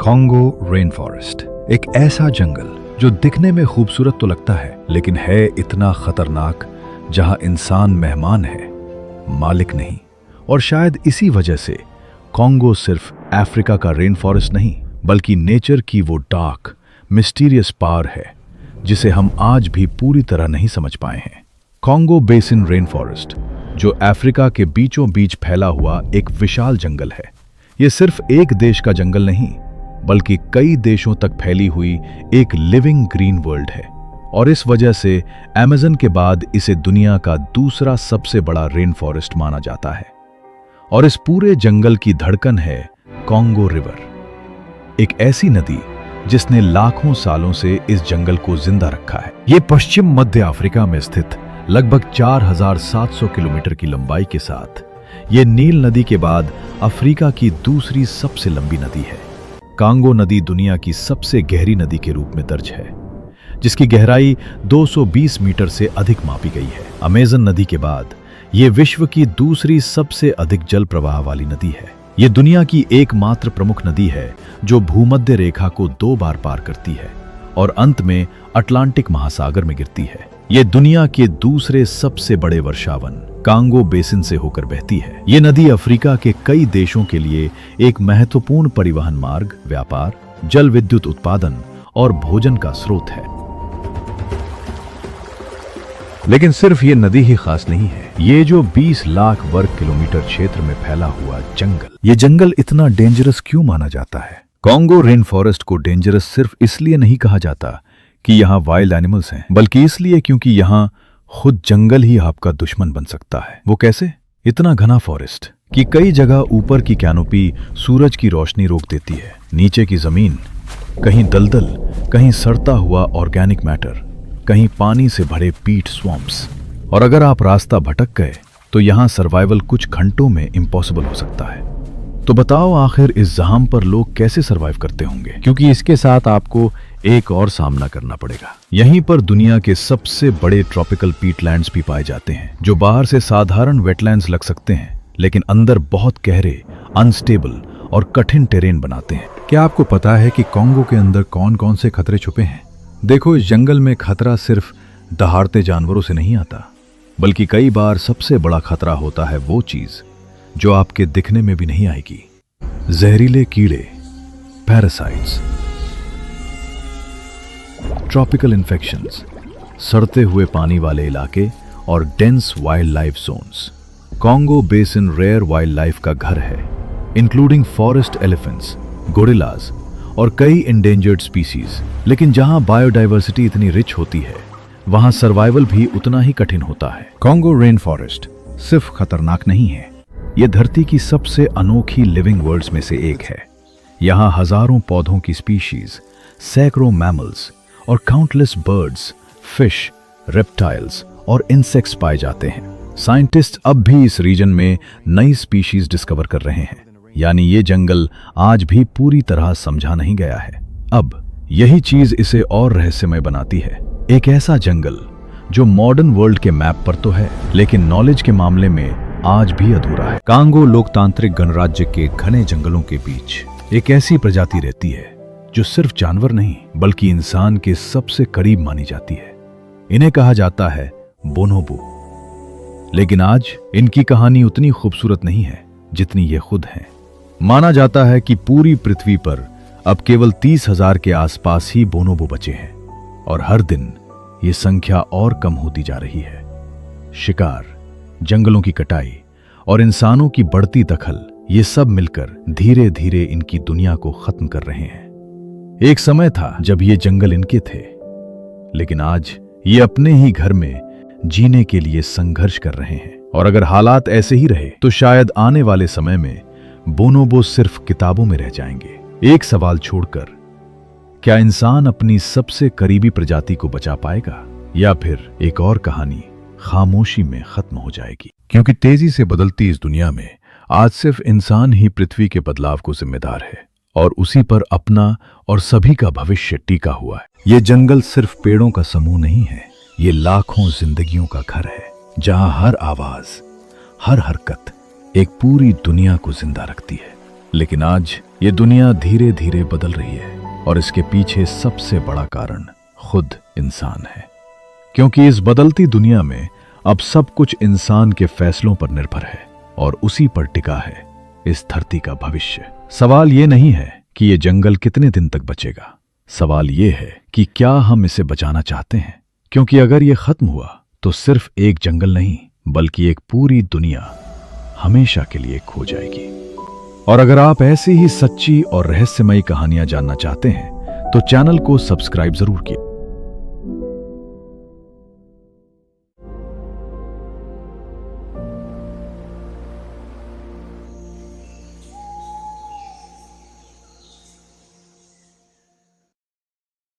Congo rain forest, एक ऐसा जंगल जो दिखने में खूबसूरत तो लगता है लेकिन है इतना खतरनाक, जहां इंसान मेहमान है, मालिक नहीं। और शायद इसी वजह से कॉन्गो सिर्फ अफ्रीका का रेन फॉरेस्ट नहीं, बल्कि नेचर की वो डार्क मिस्टीरियस पार है जिसे हम आज भी पूरी तरह नहीं समझ पाए हैं। कॉन्गो बेसिन रेन फॉरेस्ट, जो अफ्रीका के बीचों बीच फैला हुआ एक विशाल जंगल है, ये सिर्फ एक देश का जंगल नहीं, बल्कि कई देशों तक फैली हुई एक लिविंग ग्रीन वर्ल्ड है। और इस वजह से अमेज़न के बाद इसे दुनिया का दूसरा सबसे बड़ा रेन फॉरेस्ट माना जाता है। और इस पूरे जंगल की धड़कन है कॉन्गो रिवर, एक ऐसी नदी जिसने लाखों सालों से इस जंगल को जिंदा रखा है। ये पश्चिम मध्य अफ्रीका में स्थित लगभग 4700 किलोमीटर की लंबाई के साथ ये नील नदी के बाद अफ्रीका की दूसरी सबसे लंबी नदी है। कांगो नदी दुनिया की सबसे गहरी नदी के रूप में दर्ज है, जिसकी गहराई 220 मीटर से अधिक मापी गई है। अमेज़न नदी के बाद ये विश्व की दूसरी सबसे अधिक जल प्रवाह वाली नदी है। ये दुनिया की एकमात्र प्रमुख नदी है जो भूमध्य रेखा को 2 बार पार करती है और अंत में अटलांटिक महासागर में गिरती है। ये दुनिया के दूसरे सबसे बड़े वर्षावन कांगो बेसिन से होकर बहती है। ये नदी अफ्रीका के कई देशों के लिए एक महत्वपूर्ण परिवहन मार्ग, व्यापार, जल विद्युत उत्पादन और भोजन का स्रोत है। लेकिन सिर्फ ये नदी ही खास नहीं है। ये जो 20 लाख वर्ग किलोमीटर क्षेत्र में फैला हुआ जंगल, ये जंगल इतना डेंजरस क्यों माना जाता है? कॉन्गो रेन फॉरेस्ट को डेंजरस सिर्फ इसलिए नहीं कहा जाता कि यहाँ वाइल्ड एनिमल्स हैं, बल्कि इसलिए क्योंकि यहाँ खुद जंगल ही आपका दुश्मन बन सकता है। वो कैसे? इतना घना फॉरेस्ट कि कई जगह ऊपर की कैनोपी सूरज की रोशनी रोक देती है, नीचे की जमीन कहीं दलदल, कहीं सड़ता हुआ ऑर्गेनिक मैटर, कहीं पानी से भरे पीट स्वैम्प्स। और अगर आप रास्ता भटक गए तो यहाँ सर्वाइवल कुछ घंटों में इम्पॉसिबल हो सकता है। तो बताओ आखिर इस जहां पर लोग कैसे सरवाइव करते होंगे, क्योंकि इसके साथ आपको एक और सामना करना पड़ेगा। यहीं पर दुनिया के सबसे बड़े ट्रॉपिकल पीटलैंड्स भी पाए जाते हैं, जो बाहर से साधारण वेटलैंड्स लग सकते हैं लेकिन अंदर बहुत गहरे, अनस्टेबल और कठिन टेरेन बनाते हैं। क्या आपको पता है कि कॉन्गो के अंदर कौन कौन से खतरे छुपे हैं? देखो, इस जंगल में खतरा सिर्फ दहाड़ते जानवरों से नहीं आता, बल्कि कई बार सबसे बड़ा खतरा होता है वो चीज जो आपके दिखने में भी नहीं आएगी। जहरीले कीड़े, पैरासाइट्स, ट्रॉपिकल इन्फेक्शंस, सड़ते हुए पानी वाले इलाके और dense wildlife zones. Congo basin rare wildlife का घर है, इंक्लूडिंग फॉरेस्ट एलिफेंट्स, गोरिल्लाज और कई इंडेंजर्ड स्पीसीज। लेकिन जहां बायोडाइवर्सिटी इतनी रिच होती है, वहां सर्वाइवल भी उतना ही कठिन होता है। कॉन्गो रेन फॉरेस्ट सिर्फ खतरनाक नहीं है, यह धरती की सबसे अनोखी लिविंग वर्ल्ड्स में से एक है। यहाँ हजारों पौधों की स्पीशीज, सैकड़ों मैमल्स और काउंटलेस बर्ड्स, फिश, रेप्टाइल्स और इंसेक्ट्स पाए जाते हैं। साइंटिस्ट अब भी इस रीजन में नई स्पीशीज डिस्कवर कर रहे हैं, यानी ये जंगल आज भी पूरी तरह समझा नहीं गया है। अब यही चीज इसे और रहस्यमय बनाती है। एक ऐसा जंगल जो मॉडर्न वर्ल्ड के मैप पर तो है, लेकिन नॉलेज के मामले में आज भी अधूरा है। कांगो लोकतांत्रिक गणराज्य के घने जंगलों के बीच एक ऐसी प्रजाति रहती है जो सिर्फ जानवर नहीं, बल्कि इंसान के सबसे करीब मानी जाती है। इन्हें कहा जाता है बोनोबो। लेकिन आज इनकी कहानी उतनी खूबसूरत नहीं है जितनी ये खुद हैं। माना जाता है कि पूरी पृथ्वी पर अब केवल 30,000 के आसपास ही बोनोबो बचे हैं और हर दिन ये संख्या और कम होती जा रही है। शिकार, जंगलों की कटाई और इंसानों की बढ़ती दखल, ये सब मिलकर धीरे धीरे इनकी दुनिया को खत्म कर रहे हैं। एक समय था जब ये जंगल इनके थे, लेकिन आज ये अपने ही घर में जीने के लिए संघर्ष कर रहे हैं। और अगर हालात ऐसे ही रहे तो शायद आने वाले समय में बोनोबो सिर्फ किताबों में रह जाएंगे। एक सवाल छोड़कर, क्या इंसान अपनी सबसे करीबी प्रजाति को बचा पाएगा, या फिर एक और कहानी खामोशी में खत्म हो जाएगी? क्योंकि तेजी से बदलती इस दुनिया में आज सिर्फ इंसान ही पृथ्वी के बदलाव को जिम्मेदार है और उसी पर अपना और सभी का भविष्य टिका हुआ है। ये जंगल सिर्फ पेड़ों का समूह नहीं है, ये लाखों जिंदगियों का घर है, जहां हर आवाज, हर हरकत एक पूरी दुनिया को जिंदा रखती है। लेकिन आज ये दुनिया धीरे धीरे बदल रही है और इसके पीछे सबसे बड़ा कारण खुद इंसान है, क्योंकि इस बदलती दुनिया में अब सब कुछ इंसान के फैसलों पर निर्भर है और उसी पर टिका है इस धरती का भविष्य। सवाल ये नहीं है कि ये जंगल कितने दिन तक बचेगा, सवाल ये है कि क्या हम इसे बचाना चाहते हैं, क्योंकि अगर ये खत्म हुआ तो सिर्फ एक जंगल नहीं बल्कि एक पूरी दुनिया हमेशा के लिए खो जाएगी। और अगर आप ऐसी ही सच्ची और रहस्यमयी कहानियां जानना चाहते हैं तो चैनल को सब्सक्राइब जरूर कीजिए।